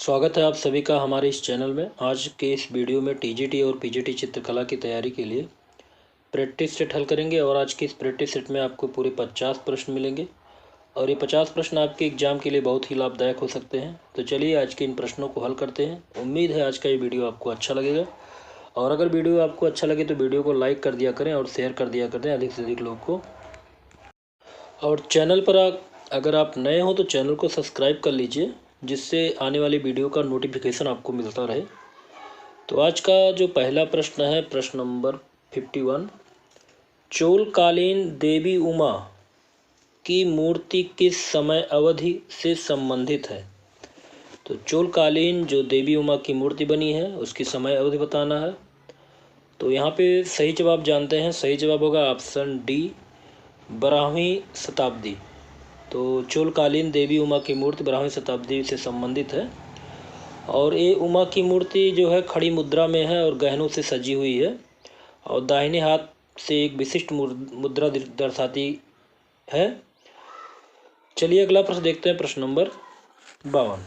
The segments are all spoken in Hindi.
स्वागत है आप सभी का हमारे इस चैनल में। आज के इस वीडियो में टीजीटी और पीजीटी चित्रकला की तैयारी के लिए प्रैक्टिस सेट हल करेंगे और आज के इस प्रैक्टिस सेट में आपको पूरे 50 प्रश्न मिलेंगे और ये 50 प्रश्न आपके एग्जाम के लिए बहुत ही लाभदायक हो सकते हैं। तो चलिए आज के इन प्रश्नों को हल करते हैं। उम्मीद है आज का ये वीडियो आपको अच्छा लगेगा और अगर वीडियो आपको अच्छा लगे तो वीडियो को लाइक कर दिया करें और शेयर कर दिया करें अधिक से अधिक लोग को। और चैनल पर अगर आप नए हो तो चैनल को सब्सक्राइब कर लीजिए, जिससे आने वाली वीडियो का नोटिफिकेशन आपको मिलता रहे। तो आज का जो पहला प्रश्न है, प्रश्न नंबर 51, चोलकालीन देवी उमा की मूर्ति किस समय अवधि से संबंधित है? तो चोलकालीन जो देवी उमा की मूर्ति बनी है उसकी समय अवधि बताना है। तो यहाँ पे सही जवाब जानते हैं। सही जवाब होगा ऑप्शन डी, 12वीं शताब्दी। तो चोलकालीन देवी उमा की मूर्ति 12वीं शताब्दी से संबंधित है और ये उमा की मूर्ति जो है खड़ी मुद्रा में है और गहनों से सजी हुई है और दाहिने हाथ से एक विशिष्ट मुद्रा दर्शाती है। चलिए अगला प्रश्न देखते हैं। प्रश्न नंबर 52,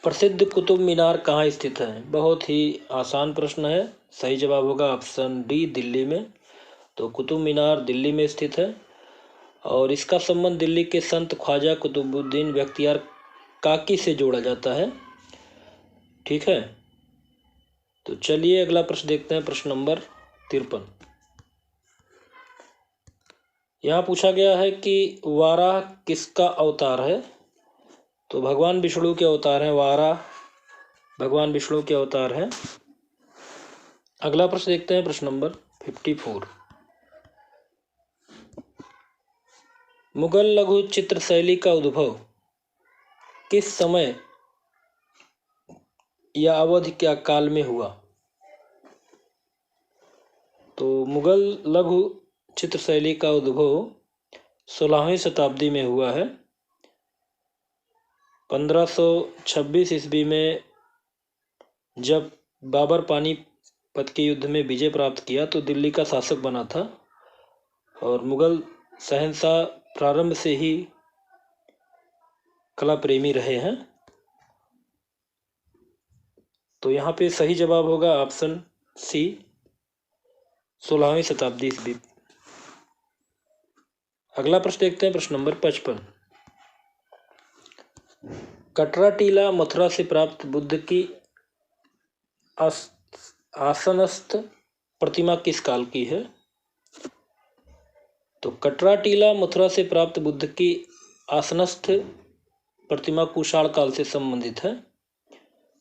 प्रसिद्ध कुतुब मीनार कहाँ स्थित है? बहुत ही आसान प्रश्न है। सही जवाब होगा ऑप्शन डी, दिल्ली में। तो कुतुब मीनार दिल्ली में स्थित है और इसका संबंध दिल्ली के संत ख्वाजा कुतुबुद्दीन बख्तियार काकी से जोड़ा जाता है। ठीक है, तो चलिए अगला प्रश्न देखते हैं। प्रश्न नंबर 53, यहाँ पूछा गया है कि वाराह किसका अवतार है? तो भगवान विष्णु के अवतार हैं। वाराह भगवान विष्णु के अवतार हैं। अगला प्रश्न देखते हैं। प्रश्न नंबर 54, मुगल लघु चित्र शैली का उद्भव किस समय या अवधि क्या काल में हुआ? तो मुगल लघु चित्र शैली का उद्भव 16वीं शताब्दी में हुआ है। 1526 ईस्वी में जब बाबर पानीपत के युद्ध में विजय प्राप्त किया तो दिल्ली का शासक बना था और मुगल शहंशाह प्रारंभ से ही कला प्रेमी रहे हैं। तो यहाँ पे सही जवाब होगा ऑप्शन सी, 16वीं शताब्दी ईस्वी। अगला प्रश्न देखते हैं। प्रश्न नंबर 55, कटरा टीला मथुरा से प्राप्त बुद्ध की आसनस्थ प्रतिमा किस काल की है? तो कटरा टीला मथुरा से प्राप्त बुद्ध की आसनस्थ प्रतिमा कुषाण काल से संबंधित है।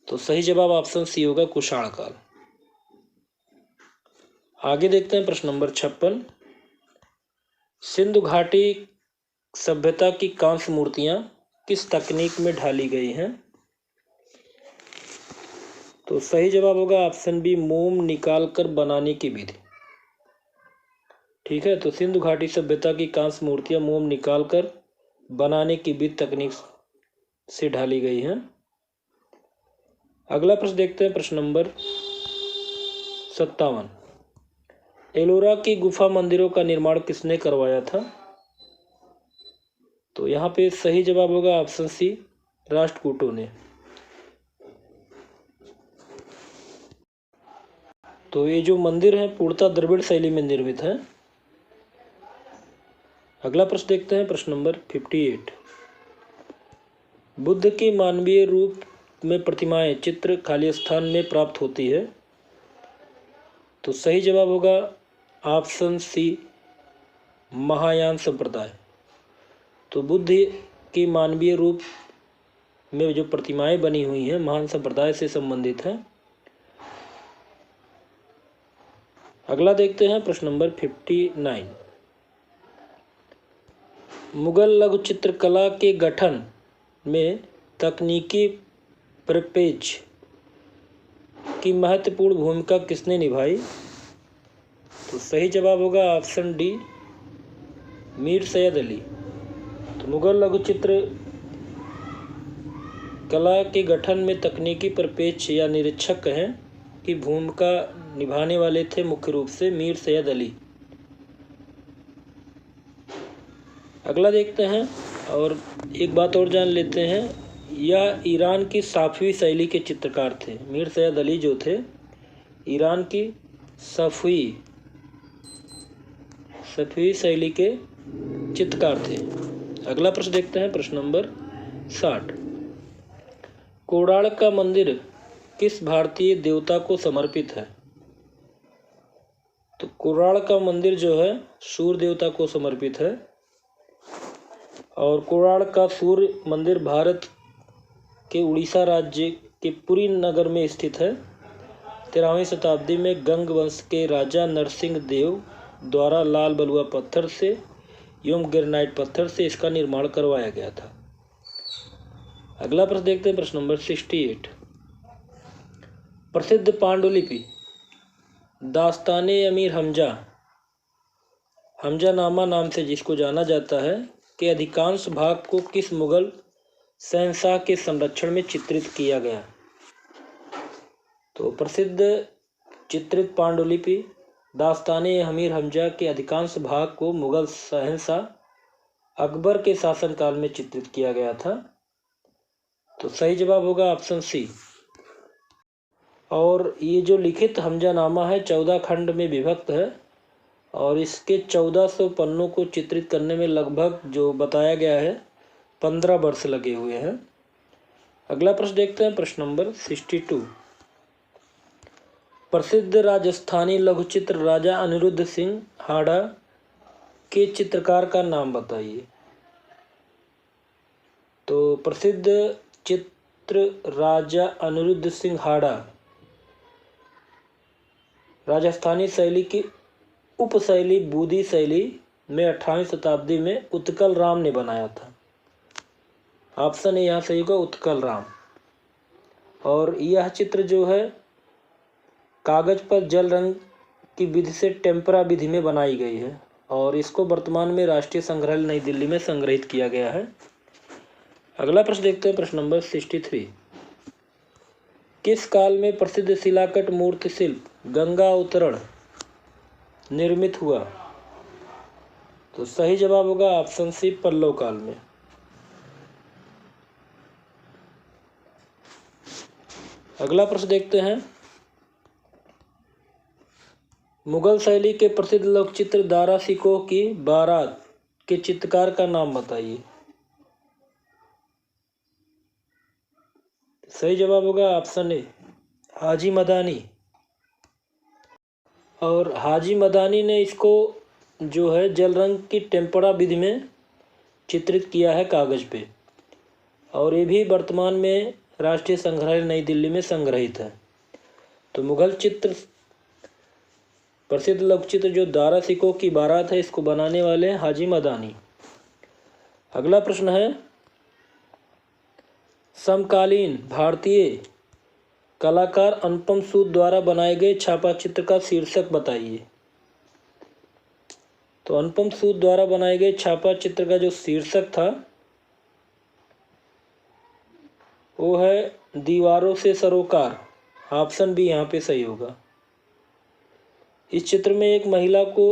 तो सही जवाब ऑप्शन सी होगा, कुषाण काल। आगे देखते हैं। प्रश्न नंबर 56, सिंधु घाटी सभ्यता की कांस्य मूर्तियां किस तकनीक में ढाली गई हैं? तो सही जवाब होगा ऑप्शन बी, मोम निकालकर बनाने की विधि। ठीक है, तो सिंधु घाटी सभ्यता की कांस्य मूर्तियां मोम निकालकर बनाने की विधि तकनीक से ढाली गई हैं। अगला प्रश्न देखते हैं। प्रश्न नंबर 57, एलोरा की गुफा मंदिरों का निर्माण किसने करवाया था? तो यहाँ पे सही जवाब होगा ऑप्शन सी, राष्ट्रकूटों ने। तो ये जो मंदिर है पूर्णतः द्रविड़ शैली में निर्मित है। अगला प्रश्न देखते हैं। प्रश्न नंबर 58, बुद्ध की मानवीय रूप में प्रतिमाएं चित्र खाली स्थान में प्राप्त होती है। तो सही जवाब होगा ऑप्शन सी, महायान संप्रदाय। तो बुद्ध की मानवीय रूप में जो प्रतिमाएं बनी हुई हैं महान संप्रदाय से संबंधित हैं। अगला देखते हैं। प्रश्न नंबर 59, मुगल लघु चित्रकला के गठन में तकनीकी परिपेक्ष की महत्वपूर्ण भूमिका किसने निभाई? तो सही जवाब होगा ऑप्शन डी, मीर सैयद अली। तो मुगल लघु चित्र कला के गठन में तकनीकी परिपेक्ष या निरीक्षक हैं की भूमिका निभाने वाले थे मुख्य रूप से मीर सैयद अली। अगला देखते हैं और एक बात और जान लेते हैं यह ईरान की साफ़वी शैली के चित्रकार थे। मीर सैयद अली जो थे ईरान की साफ़वी शैली के चित्रकार थे। अगला प्रश्न देखते हैं, प्रश्न नंबर 60। कोणार्क का मंदिर किस भारतीय देवता को समर्पित है? तो कोणार्क का मंदिर जो है सूर्य देवता को समर्पित है और कोणार्क का सूर्य मंदिर भारत के उड़ीसा राज्य के पुरी नगर में स्थित है। 13वीं शताब्दी में गंग वंश के राजा नरसिंह देव द्वारा लाल बलुआ पत्थर से एवं ग्रेनाइट पत्थर से इसका निर्माण करवाया गया था। अगला प्रश्न देखते हैं, प्रश्न नंबर 68। प्रसिद्ध पांडुलिपि दास्ताने अमीर हमजानामा नाम से जिसको जाना जाता है के अधिकांश भाग को किस मुगल शहंशाह के संरक्षण में चित्रित किया गया? तो प्रसिद्ध चित्रित पांडुलिपि दास्ताने अमीर हमजा के अधिकांश भाग को मुगल शहंशाह अकबर के शासनकाल में चित्रित किया गया था। तो सही जवाब होगा ऑप्शन सी। और ये जो लिखित हमजानामा है 14 खंड में विभक्त है और इसके 1400 पन्नों को चित्रित करने में लगभग जो बताया गया है 15 वर्ष लगे हुए हैं। अगला प्रश्न देखते हैं, प्रश्न नंबर 62। प्रसिद्ध राजस्थानी लघुचित्र राजा अनिरुद्ध सिंह हाड़ा के चित्रकार का नाम बताइए। तो प्रसिद्ध चित्र राजा अनिरुद्ध सिंह हाड़ा राजस्थानी शैली की उपशैली बूदी शैली में 18वीं शताब्दी में उत्कल राम ने बनाया था। ऑप्शन ए यहाँ सही होगा, उत्कल राम। और यह चित्र जो है कागज पर जल रंग की विधि से टेम्परा विधि में बनाई गई है और इसको वर्तमान में राष्ट्रीय संग्रहालय नई दिल्ली में संग्रहित किया गया है। अगला प्रश्न देखते हैं, प्रश्न नंबर 63। किस काल में प्रसिद्ध शिलाकट मूर्ति शिल्प गंगा अवतरण निर्मित हुआ? तो सही जवाब होगा ऑप्शन सी, पल्लव काल में। अगला प्रश्न देखते हैं, मुगल शैली के प्रसिद्ध लोकचित्र दारा शिकोह की बारात के चित्रकार का नाम बताइए। सही जवाब होगा ऑप्शन ए, हाजी मदानी। और हाजी मदानी ने इसको जो है जल रंग की टेम्परा विधि में चित्रित किया है कागज पे और ये भी वर्तमान में राष्ट्रीय संग्रहालय नई दिल्ली में संग्रहित है। तो मुगल चित्र प्रसिद्ध लोकचित्र जो दारा शिकोह की बारात है इसको बनाने वाले हैं हाजी मदानी। अगला प्रश्न है, समकालीन भारतीय कलाकार अनुपम सूद द्वारा बनाए गए छापा चित्र का शीर्षक बताइए। तो अनुपम सूद द्वारा बनाए गए छापा चित्र का जो शीर्षक था वो है दीवारों से सरोकार। ऑप्शन बी यहाँ पे सही होगा। इस चित्र में एक महिला को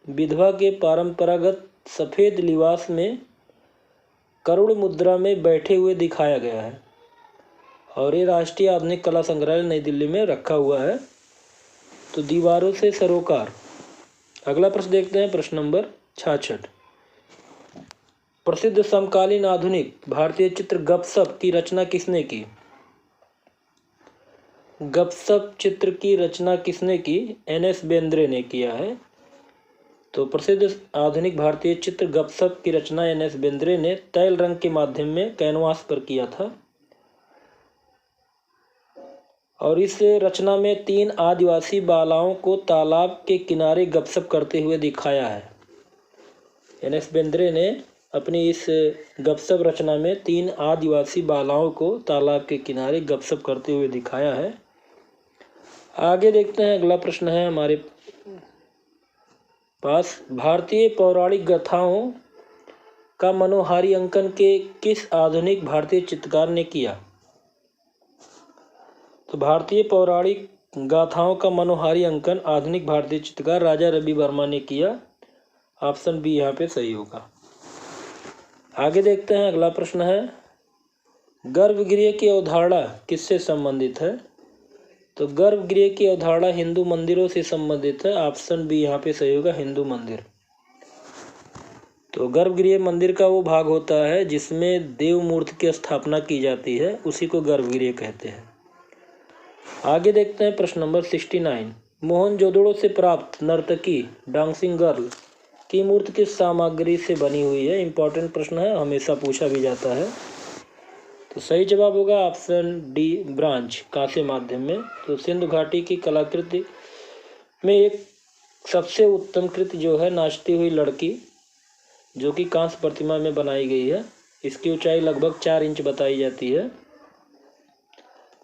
विधवा के परंपरागत सफ़ेद लिबास में करुण मुद्रा में बैठे हुए दिखाया गया है और ये राष्ट्रीय आधुनिक कला संग्रहालय नई दिल्ली में रखा हुआ है। तो दीवारों से सरोकार। अगला प्रश्न देखते हैं, प्रश्न नंबर 66। प्रसिद्ध समकालीन आधुनिक भारतीय चित्र गपसप की रचना किसने की? गपसप चित्र की रचना किसने की? NS बेंद्रे ने किया है। तो प्रसिद्ध आधुनिक भारतीय चित्र गपसप की रचना NS बेंद्रे ने तैल रंग के माध्यम में कैनवास पर किया था और इस रचना में 3 आदिवासी बालाओं को तालाब के किनारे गपशप करते हुए दिखाया है। NS बेंद्रे ने अपनी इस गपशप रचना में 3 आदिवासी बालाओं को तालाब के किनारे गपशप करते हुए दिखाया है। आगे देखते हैं, अगला प्रश्न है हमारे पास, भारतीय पौराणिक गाथाओं का मनोहारी अंकन के किस आधुनिक भारतीय चित्रकार ने किया? तो भारतीय पौराणिक गाथाओं का मनोहारी अंकन आधुनिक भारतीय चित्रकार राजा रवि वर्मा ने किया। ऑप्शन बी यहाँ पे सही होगा। आगे देखते हैं, अगला प्रश्न है, गर्भगृह की अवधारणा किससे संबंधित है? तो गर्भगृह की अवधारणा हिंदू मंदिरों से संबंधित है। ऑप्शन बी यहाँ पे सही होगा, हिंदू मंदिर। तो गर्भगृह मंदिर का वो भाग होता है जिसमें देव मूर्ति की स्थापना की जाती है, उसी को गर्भगृह कहते हैं। आगे देखते हैं प्रश्न नंबर 69। मोहनजोदड़ो से प्राप्त नर्तकी डांसिंग गर्ल की मूर्ति किस सामग्री से बनी हुई है? इंपॉर्टेंट प्रश्न है, हमेशा पूछा भी जाता है। तो सही जवाब होगा ऑप्शन डी, ब्रांज, कांस्य माध्यम में। तो सिंधु घाटी की कलाकृति में एक सबसे उत्तम कृति जो है नाचती हुई लड़की, जो कि कांस्य प्रतिमा में बनाई गई है। इसकी ऊंचाई लगभग 4 इंच बताई जाती है।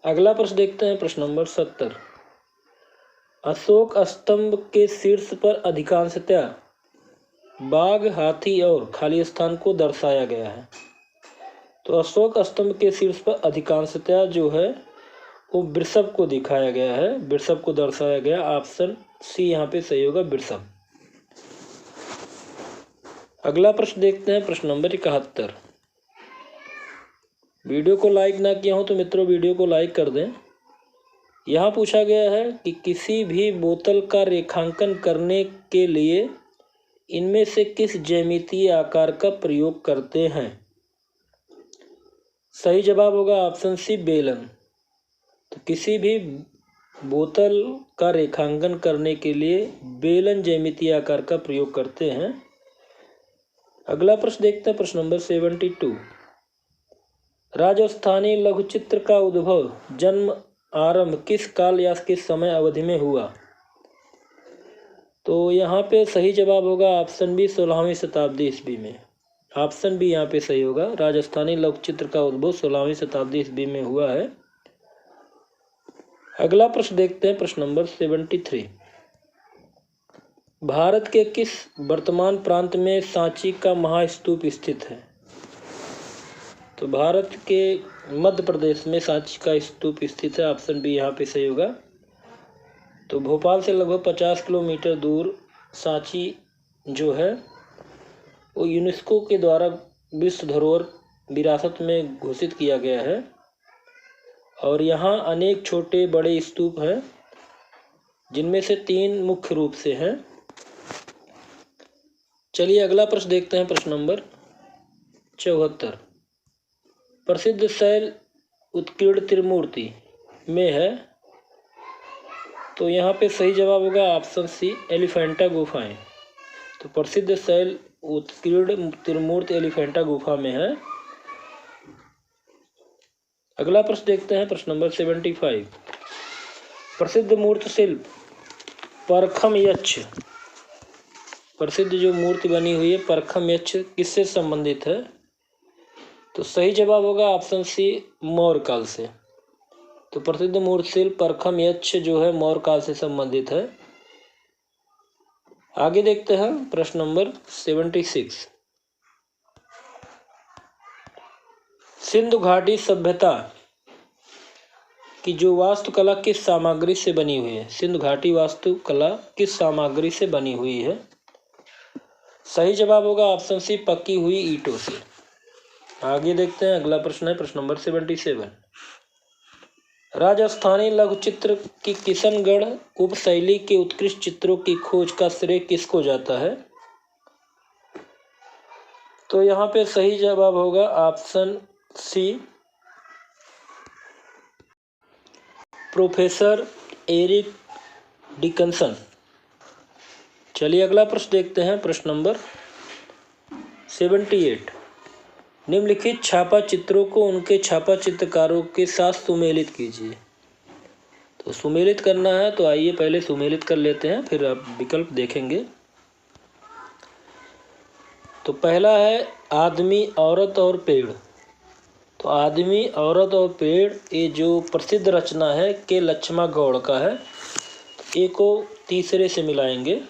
अगला प्रश्न देखते हैं, प्रश्न नंबर 70। अशोक स्तंभ के शीर्ष पर अधिकांशतया बाघ, हाथी और खाली स्थान को दर्शाया गया है। तो अशोक स्तंभ के शीर्ष पर अधिकांशतया जो है वो वृषभ को दिखाया गया है, वृषभ को दर्शाया गया। ऑप्शन सी यहाँ पे सही होगा, वृषभ। अगला प्रश्न देखते हैं, प्रश्न नंबर 71। वीडियो को लाइक ना किया हो तो मित्रों वीडियो को लाइक कर दें। यहाँ पूछा गया है कि किसी भी बोतल का रेखांकन करने के लिए इनमें से किस ज्यामितीय आकार का प्रयोग करते हैं? सही जवाब होगा ऑप्शन सी, बेलन। तो किसी भी बोतल का रेखांकन करने के लिए बेलन ज्यामितीय आकार का प्रयोग करते हैं। अगला प्रश्न देखते हैं, प्रश्न नंबर 72। राजस्थानी लघुचित्र का उद्भव, जन्म, आरंभ किस काल या किस समय अवधि में हुआ? तो यहाँ पे सही जवाब होगा ऑप्शन बी, 16वीं शताब्दी ईस्वी में। ऑप्शन बी यहाँ पे सही होगा। राजस्थानी लघुचित्र का उद्भव 16वीं शताब्दी ईस्वी में हुआ है। अगला प्रश्न देखते हैं, प्रश्न नंबर 73। भारत के किस वर्तमान प्रांत में सांची का महास्तूप स्थित है? तो भारत के मध्य प्रदेश में सांची का स्तूप स्थित है। ऑप्शन बी यहाँ पे सही होगा। तो भोपाल से लगभग 50 किलोमीटर दूर सांची जो है वो यूनेस्को के द्वारा विश्व धरोहर विरासत में घोषित किया गया है। और यहाँ अनेक छोटे बड़े स्तूप हैं, जिनमें से 3 मुख्य रूप से हैं। चलिए अगला प्रश्न देखते हैं, प्रश्न नंबर 74। प्रसिद्ध शैल उत्कीर्ण त्रिमूर्ति में है। तो यहाँ पे सही जवाब होगा ऑप्शन सी, एलिफेंटा गुफाएं। तो प्रसिद्ध शैल उत्कीर्ण त्रिमूर्ति एलिफेंटा गुफा में है। अगला प्रश्न देखते हैं, प्रश्न नंबर 75। प्रसिद्ध मूर्ति शिल्प परखम यक्ष, प्रसिद्ध जो मूर्ति बनी हुई है परखम यक्ष किससे संबंधित है? तो सही जवाब होगा ऑप्शन सी, मौर्य काल से। तो प्रसिद्ध मूर्ति शिल्प परखम यक्ष जो है मौर्य काल से संबंधित है। आगे देखते हैं, प्रश्न नंबर 76। सिंधु घाटी सभ्यता की जो वास्तुकला किस सामग्री से बनी हुई है? सिंधु घाटी वास्तुकला किस सामग्री से बनी हुई है? सही जवाब होगा ऑप्शन सी, पकी हुई ईंटों से। आगे देखते हैं, अगला प्रश्न है प्रश्न नंबर 77। राजस्थानी लघुचित्र की किशनगढ़ उपशैली के उत्कृष्ट चित्रों की खोज का श्रेय किसको जाता है? तो यहाँ पे सही जवाब होगा option C, professor Eric Dickinson. चलिए अगला प्रश्न देखते हैं, प्रश्न नंबर 78। निम्नलिखित छापा चित्रों को उनके छापा चित्रकारों के साथ सुमेलित कीजिए। तो सुमेलित करना है तो आइए पहले सुमेलित कर लेते हैं, फिर आप विकल्प देखेंगे। तो पहला है आदमी, औरत और पेड़। तो आदमी, औरत और पेड़ ये जो प्रसिद्ध रचना है के लक्ष्मा गौड़ का है। एक को तीसरे से मिलाएंगे।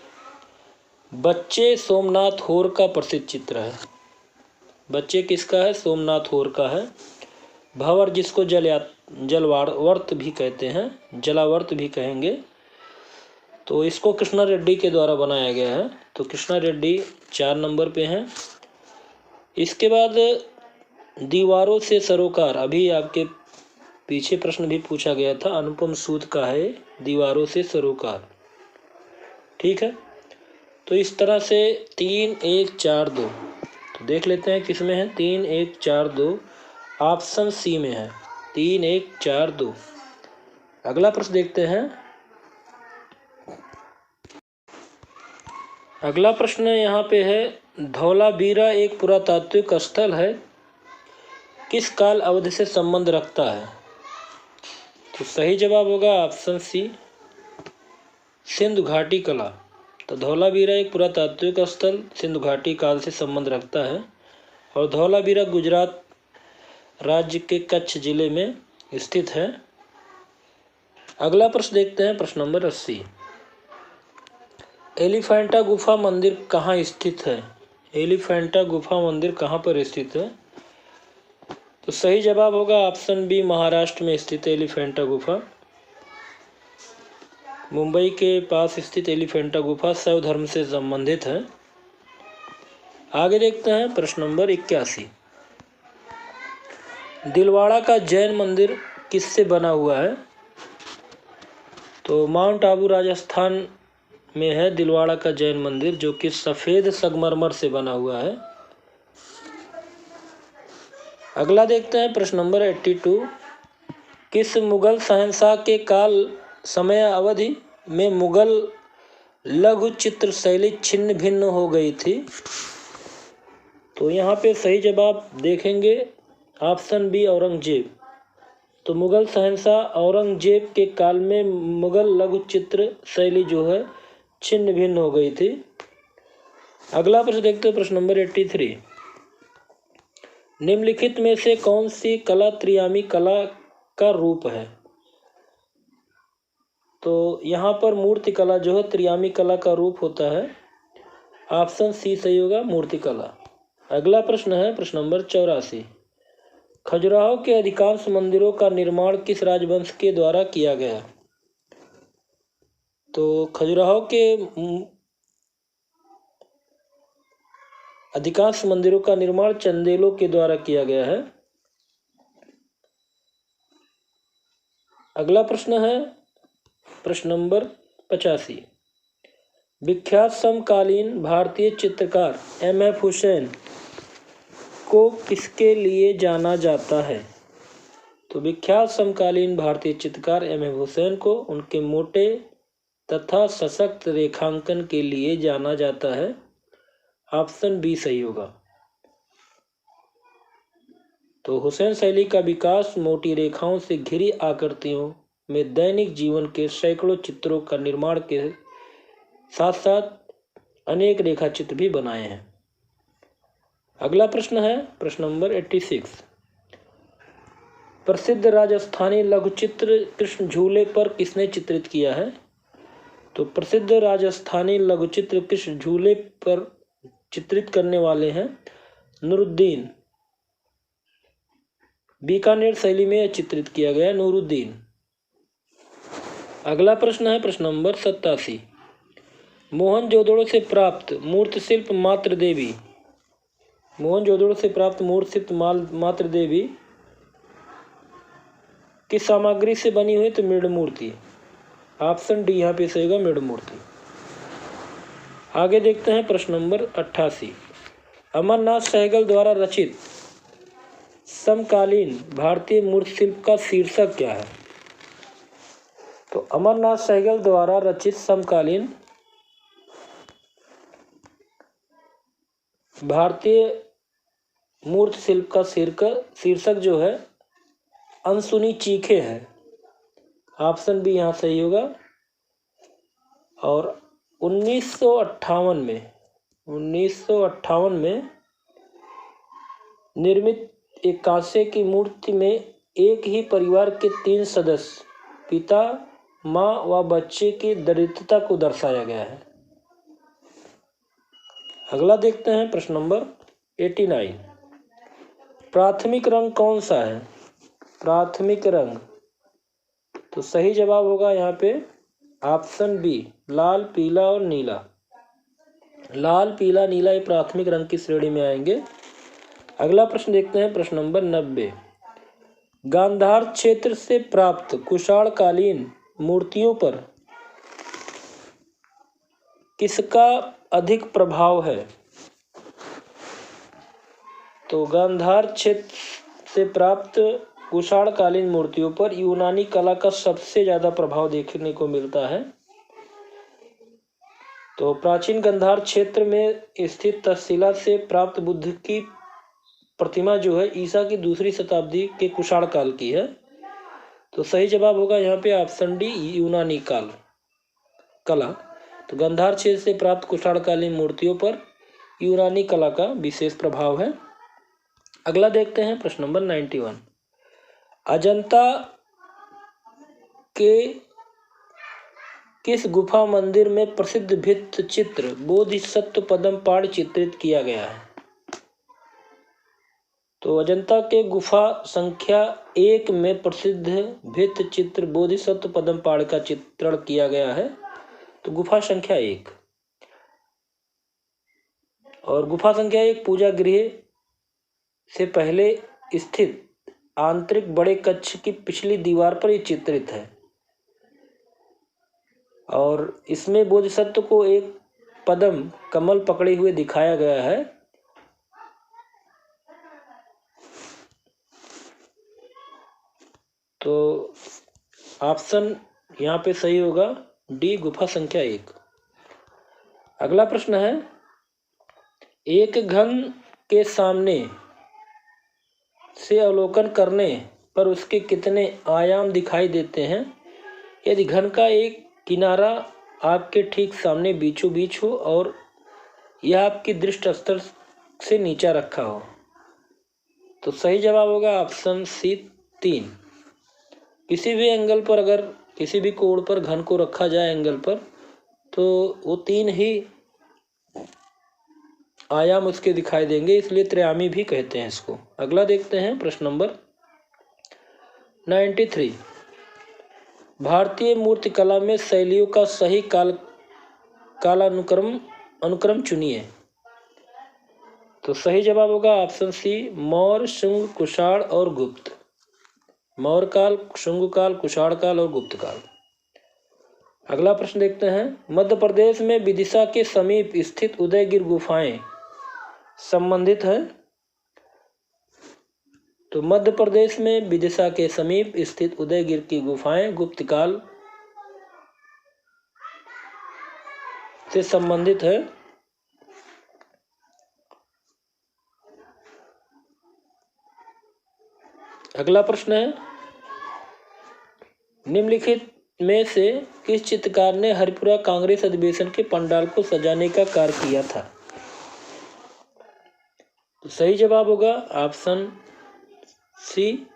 बच्चे सोमनाथ होर का प्रसिद्ध चित्र है। बच्चे किसका है? सोमनाथ होर का है। भंवर जिसको जलावर्त भी कहते हैं, जलावर्त भी कहेंगे, तो इसको कृष्णा रेड्डी के द्वारा बनाया गया है। तो कृष्णा रेड्डी 4 नंबर पे हैं। इसके बाद दीवारों से सरोकार, अभी आपके पीछे प्रश्न भी पूछा गया था, अनुपम सूद का है दीवारों से सरोकार। ठीक है, तो इस तरह से 3, 1, 4, 2 तो देख लेते हैं किस में है। 3, 1, 4, 2 ऑप्शन सी में है। 3, 1, 4, 2। अगला प्रश्न देखते हैं। अगला प्रश्न यहाँ पे है, धौलावीरा एक पुरातात्विक स्थल है, किस काल अवधि से संबंध रखता है? तो सही जवाब होगा ऑप्शन सी, सिंधु घाटी कला। तो धौलावीरा एक पुरातात्विक स्थल सिंधु घाटी काल से संबंध रखता है और धौलावीरा गुजरात राज्य के कच्छ जिले में स्थित है। अगला प्रश्न देखते हैं, प्रश्न नंबर 80। एलिफेंटा गुफा मंदिर कहाँ स्थित है? एलिफेंटा गुफा मंदिर कहाँ पर स्थित है? तो सही जवाब होगा ऑप्शन बी, महाराष्ट्र में स्थित एलिफेंटा गुफा। मुंबई के पास स्थित एलिफेंटा गुफा शैव धर्म से संबंधित है। आगे देखते हैं प्रश्न नंबर 81। दिलवाड़ा का जैन मंदिर किससे बना हुआ है? तो माउंट आबू राजस्थान में है दिलवाड़ा का जैन मंदिर, जो कि सफ़ेद संगमरमर से बना हुआ है। अगला देखते हैं प्रश्न नंबर 82। किस मुगल शहंशाह के काल समय अवधि में मुगल लघु चित्र शैली छिन्न भिन्न हो गई थी? तो यहाँ पे सही जवाब देखेंगे ऑप्शन बी, औरंगजेब। तो मुगल शहंशाह औरंगजेब के काल में मुगल लघु चित्र शैली जो है छिन्न भिन्न हो गई थी। अगला प्रश्न देखते हैं, प्रश्न नंबर 83। निम्नलिखित में से कौन सी कला त्रियामी कला का रूप है? तो यहाँ पर मूर्ति कला जो है त्रियामी कला का रूप होता है। ऑप्शन सी सही होगा, मूर्ति कला। अगला प्रश्न है प्रश्न नंबर 84। खजुराहो के अधिकांश मंदिरों का निर्माण किस राजवंश के द्वारा किया गया? तो खजुराहो के अधिकांश मंदिरों का निर्माण चंदेलों के द्वारा किया गया है। अगला प्रश्न है प्रश्न नंबर 85। विख्यात समकालीन भारतीय चित्रकार M.F. हुसैन को किसके लिए जाना जाता है? तो विख्यात समकालीन भारतीय चित्रकार M.F. हुसैन को उनके मोटे तथा सशक्त रेखांकन के लिए जाना जाता है। ऑप्शन बी सही होगा। तो हुसैन शैली का विकास मोटी रेखाओं से घिरी आकृतियों में दैनिक जीवन के सैकड़ों चित्रों का निर्माण के साथ साथ अनेक रेखा चित्र भी बनाए हैं। अगला प्रश्न है प्रश्न नंबर 86। प्रसिद्ध राजस्थानी लघुचित्र कृष्ण झूले पर किसने चित्रित किया है? तो प्रसिद्ध राजस्थानी लघुचित्र कृष्ण झूले पर चित्रित करने वाले हैं नूरुद्दीन। बीकानेर शैली में चित्रित किया गया नूरुद्दीन। अगला प्रश्न है प्रश्न नंबर 87। मोहनजोदड़ो से प्राप्त मूर्ति शिल्प मात्र देवी, मोहनजोदड़ो से प्राप्त मूर्ति शिल्प मात्र देवी किस सामग्री से बनी हुई? तो मृण मूर्ति। ऑप्शन डी यहाँ पे सही होगा, मृण मूर्ति। आगे देखते हैं प्रश्न नंबर 88। अमरनाथ सहगल द्वारा रचित समकालीन भारतीय मूर्ति शिल्प का शीर्षक क्या है? तो अमरनाथ सहगल द्वारा रचित समकालीन भारतीय मूर्ति शिल्प का शीर्षक जो है अनसुनी चीखें है। ऑप्शन बी यहाँ सही होगा। और 1958 में निर्मित एक कांसे की मूर्ति में एक ही परिवार के 3 सदस्य पिता, माँ व बच्चे की दरिद्रता को दर्शाया गया है। अगला देखते हैं प्रश्न नंबर 89। प्राथमिक रंग कौन सा है? प्राथमिक रंग, तो सही जवाब होगा यहाँ पे ऑप्शन बी, लाल, पीला और नीला। लाल, पीला, नीला ये प्राथमिक रंग की श्रेणी में आएंगे। अगला प्रश्न देखते हैं, प्रश्न नंबर 90। गांधार क्षेत्र से प्राप्त कुषाणकालीन मूर्तियों पर किसका अधिक प्रभाव है? तो गांधार क्षेत्र से प्राप्त कुषाणकालीन मूर्तियों पर यूनानी कला का सबसे ज्यादा प्रभाव देखने को मिलता है। तो प्राचीन गांधार क्षेत्र में स्थित तक्षशिला से प्राप्त बुद्ध की प्रतिमा जो है ईसा की 2री शताब्दी के कुषाण काल की है। तो सही जवाब होगा यहाँ पे ऑप्शन डी, यूनानी काल कला। तो गांधार क्षेत्र से प्राप्त कुषाणकालीन मूर्तियों पर यूनानी कला का विशेष प्रभाव है। अगला देखते हैं, प्रश्न नंबर 91। अजंता के किस गुफा मंदिर में प्रसिद्ध भित्ति चित्र बोधिसत्व पद्मपाण चित्रित किया गया है? तो अजंता के गुफा संख्या 1 में प्रसिद्ध भित्ति चित्र बोधिसत्व पद्मपाण का चित्रण किया गया है। तो गुफा संख्या 1 और गुफा संख्या 1 पूजा गृह से पहले स्थित आंतरिक बड़े कक्ष की पिछली दीवार पर यह चित्रित है और इसमें बोधिसत्व को एक पद्म कमल पकड़े हुए दिखाया गया है। तो ऑप्शन यहाँ पे सही होगा डी, गुफा संख्या 1। अगला प्रश्न है, एक घन के सामने से अवलोकन करने पर उसके कितने आयाम दिखाई देते हैं यदि घन का एक किनारा आपके ठीक सामने बीचों बीच हो और यह आपकी दृष्टि स्तर से नीचा रखा हो? तो सही जवाब होगा ऑप्शन सी, 3। किसी भी एंगल पर, अगर किसी भी कोण पर घन को रखा जाए एंगल पर, तो वो 3 ही आयाम उसके दिखाई देंगे, इसलिए त्रियामी भी कहते हैं इसको। अगला देखते हैं, प्रश्न नंबर 93। भारतीय मूर्तिकला में शैलियों का सही कालानुक्रम चुनिए। तो सही जवाब होगा ऑप्शन सी, मौर्य, शुंग, कुषाण और गुप्त। मौर्य काल, शुंग काल, कुषाण काल और गुप्त काल। अगला प्रश्न देखते हैं, मध्य प्रदेश में विदिशा के समीप स्थित उदयगिर गुफाएं संबंधित हैं। तो मध्य प्रदेश में विदिशा के समीप स्थित उदयगिर की गुफाएं गुप्त काल से संबंधित है। अगला प्रश्न है, निम्नलिखित में से किस चित्रकार ने हरिपुरा कांग्रेस अधिवेशन के पंडाल को सजाने का कार्य किया था? तो सही जवाब होगा ऑप्शन सी,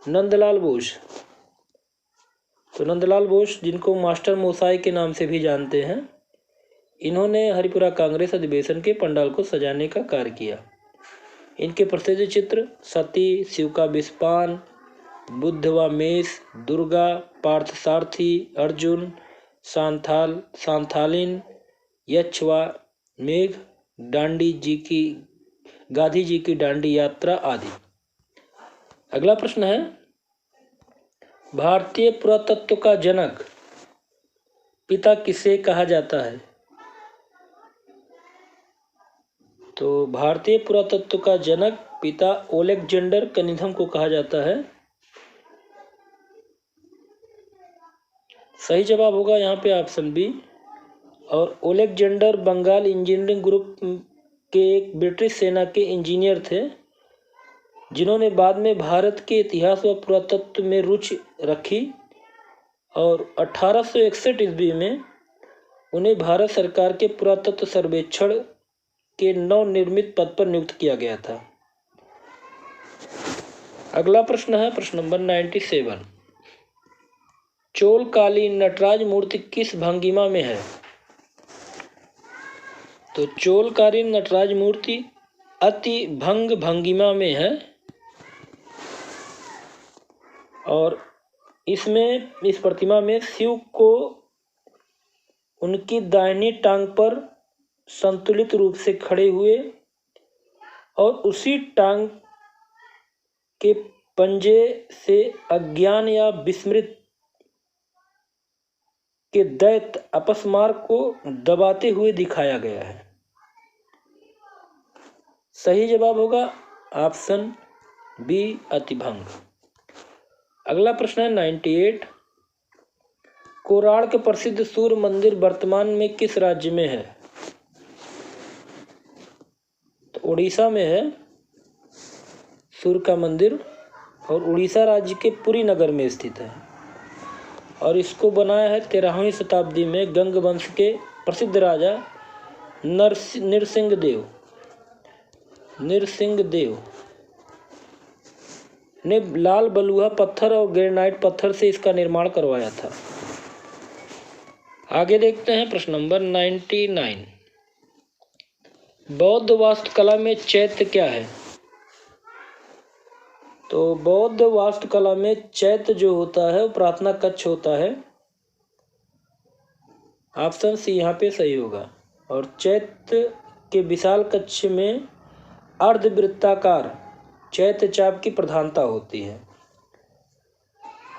नंदलाल बोस। तो नंदलाल बोस, जिनको मास्टर मोसाई के नाम से भी जानते हैं, इन्होंने हरिपुरा कांग्रेस अधिवेशन के पंडाल को सजाने का कार्य किया। इनके प्रसिद्ध चित्र सती, शिव का विषपान, बुद्ध व मेष, दुर्गा, पार्थसारथी, अर्जुन, सांथालिन, यक्ष व मेघ, गांधी जी की दांडी यात्रा आदि। अगला प्रश्न है, भारतीय पुरातत्व का जनक पिता किसे कहा जाता है? तो भारतीय पुरातत्व का जनक पिता ओलेक्जेंडर कनिंघम को कहा जाता है। सही जवाब होगा यहाँ पे ऑप्शन बी। और ओलेक्जेंडर बंगाल इंजीनियरिंग ग्रुप के एक ब्रिटिश सेना के इंजीनियर थे, जिन्होंने बाद में भारत के इतिहास व पुरातत्व में रुचि रखी और 1861 ईस्वी में उन्हें भारत सरकार के पुरातत्व सर्वेक्षण के नवनिर्मित पद पर नियुक्त किया गया था। अगला प्रश्न है, प्रश्न नंबर 97। चोलकालीन नटराज मूर्ति किस भंगिमा में है? तो चोलकालीन नटराज मूर्ति अति भंग भंगिमा में है और इस प्रतिमा में शिव को उनकी दाहिनी टांग पर संतुलित रूप से खड़े हुए और उसी टांग के पंजे से अज्ञान या विस्मृत के दैत्य अपस्मारक को दबाते हुए दिखाया गया है। सही जवाब होगा ऑप्शन बी अतिभंग। अगला प्रश्न है 98। कोराड़ के प्रसिद्ध सूर्य मंदिर वर्तमान में किस राज्य में है? तो उड़ीसा में है सूर्य का मंदिर, और उड़ीसा राज्य के पुरी नगर में स्थित है। और इसको बनाया है 13वीं शताब्दी में गंग वंश के प्रसिद्ध राजा नरसिंहदेव ने लाल बलुआ पत्थर और ग्रेनाइट पत्थर से इसका निर्माण करवाया था। आगे देखते हैं प्रश्न नंबर 99। बौद्ध वास्तुकला में चैत्य क्या है? तो बौद्ध वास्तुकला में चैत्य जो होता है वो प्रार्थना कक्ष होता है। ऑप्शन सी यहाँ पे सही होगा। और चैत्य के विशाल कक्ष में अर्धवृत्ताकार चैत्य चाप की प्रधानता होती है।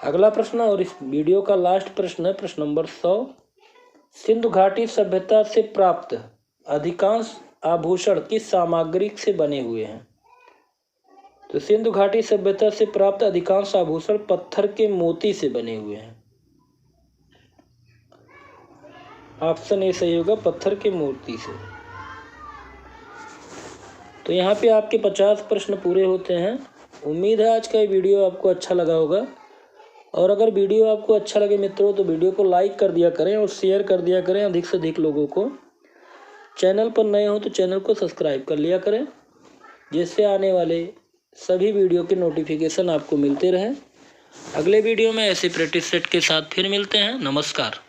अगला प्रश्न और इस वीडियो का लास्ट प्रश्न है प्रश्न नंबर 100। सिंधु घाटी सभ्यता से प्राप्त अधिकांश आभूषण किस सामग्री से बने हुए हैं? तो सिंधु घाटी सभ्यता से प्राप्त अधिकांश आभूषण पत्थर के मोती से बने हुए हैं। ऑप्शन ए सही होगा, पत्थर के मोती से। तो यहाँ पे आपके 50 प्रश्न पूरे होते हैं। उम्मीद है आज का ये वीडियो आपको अच्छा लगा होगा। और अगर वीडियो आपको अच्छा लगे मित्रों तो वीडियो को लाइक कर दिया करें और शेयर कर दिया करें अधिक से अधिक लोगों को। चैनल पर नए हो तो चैनल को सब्सक्राइब कर लिया करें, जिससे आने वाले सभी वीडियो के नोटिफिकेशन आपको मिलते रहें। अगले वीडियो में ऐसे प्रैक्टिस सेट के साथ फिर मिलते हैं। नमस्कार।